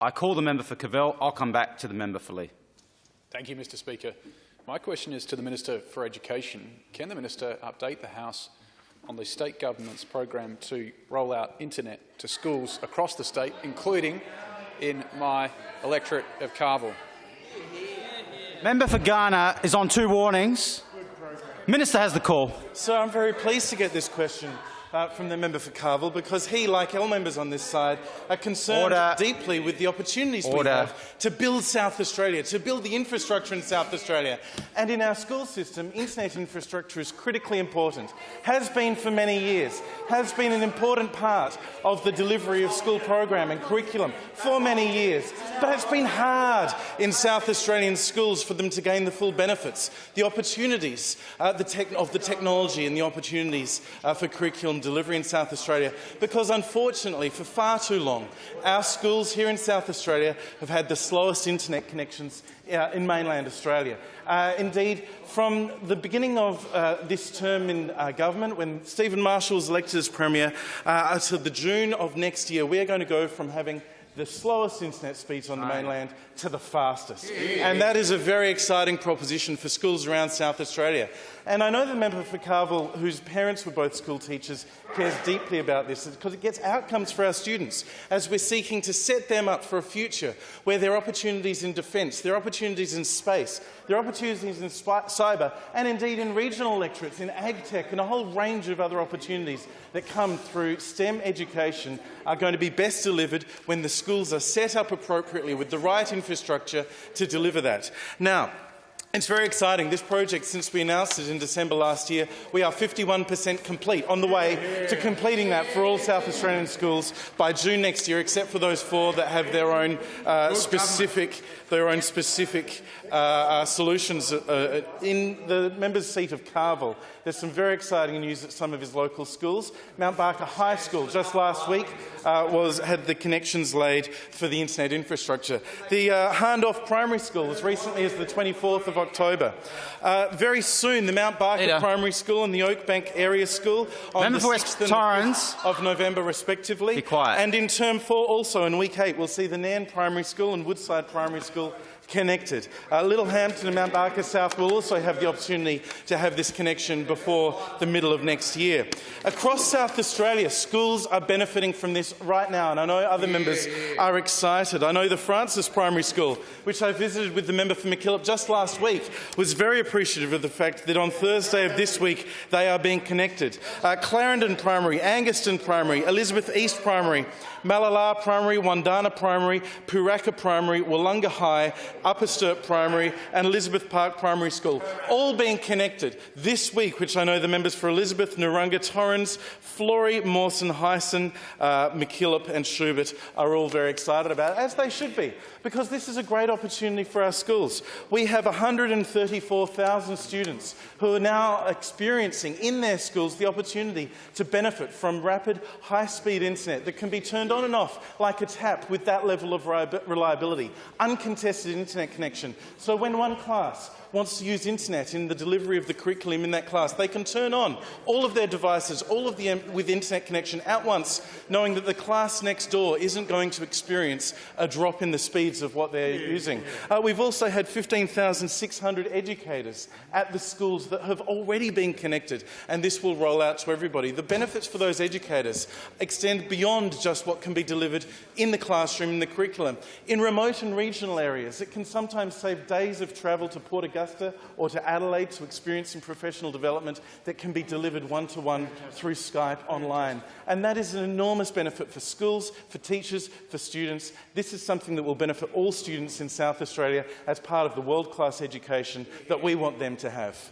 I call the member for Kavel. I'll come back to the member for Lee. Thank you, Mr Speaker. My question is to the Minister for Education. Can the Minister update the House on the state government's program to roll out internet to schools across the state, including in my electorate of Kavel? Member for Gardner is on 2 warnings. Minister has the call. So I'm very pleased to get this question from the member for Kavel, because he, like all members on this side, are concerned deeply with the opportunities we have to build South Australia, to build the infrastructure in South Australia. And in our school system, internet infrastructure is critically important, has been for many years, has been an important part of the delivery of school program and curriculum for many years. But it's been hard in South Australian schools for them to gain the full benefits, the opportunities of the technology and the opportunities for curriculum delivery in South Australia, because unfortunately for far too long our schools here in South Australia have had the slowest internet connections in mainland Australia. Indeed, from the beginning of this term in government, when Stephen Marshall was elected as Premier, to the June of next year, we are going to go from having the slowest internet speeds on the mainland to the fastest. And that is a very exciting proposition for schools around South Australia. And I know the member for Kavel, whose parents were both school teachers, cares deeply about this, because it gets outcomes for our students as we're seeking to set them up for a future where there are opportunities in defence, there are opportunities in space, there are opportunities in cyber, and indeed in regional electorates, in ag tech, and a whole range of other opportunities that come through STEM education are going to be best delivered when the schools are set up appropriately with the right infrastructure to deliver that. Now, it's very exciting. This project, since we announced it in December last year, we are 51% complete, on the way to completing that for all South Australian schools by June next year, except for those 4 that have their own specific solutions. In the member's seat of Kavel, there's some very exciting news at some of his local schools. Mount Barker High School, just last week, had the connections laid for the internet infrastructure. The Harndorf Primary School, as recently as the 24th of October. Very soon, the Mount Barker Primary School and the Oakbank Area School on the 6th and 5th of November, respectively. Be quiet. And in Term 4, also in Week 8, we'll see the Nairn Primary School and Woodside Primary School connected. Littlehampton and Mount Barker South will also have the opportunity to have this connection before the middle of next year. Across South Australia, schools are benefiting from this right now, and I know other members are excited. I know the Francis Primary School, which I visited with the member for MacKillop just last week, was very appreciative of the fact that on Thursday of this week they are being connected. Clarendon Primary, Anguston Primary, Elizabeth East Primary, Malala Primary, Wandana Primary, Puraka Primary, Wollonga High, Upper Sturt Primary and Elizabeth Park Primary School, all being connected this week, which I know the members for Elizabeth, Narunga, Torrens, Florey, Mawson, Hyson, MacKillop and Schubert are all very excited about, as they should be, because this is a great opportunity for our schools. We have 134,000 students who are now experiencing in their schools the opportunity to benefit from rapid, high-speed internet that can be turned on and off like a tap with that level of reliability, uncontested internet connection. So when one class wants to use internet in the delivery of the curriculum in that class, they can turn on all of their devices, all of them with internet connection at once, knowing that the class next door isn't going to experience a drop in the speeds of what they're using. We've also had 15,600 educators at the schools that have already been connected, and this will roll out to everybody. The benefits for those educators extend beyond just what can be delivered in the classroom, in the curriculum. In remote and regional areas, it can sometimes save days of travel to Port Augusta or to Adelaide to experience some professional development that can be delivered one-to-one through Skype online. And that is an enormous benefit for schools, for teachers, for students. This is something that will benefit all students in South Australia as part of the world-class education that we want them to have.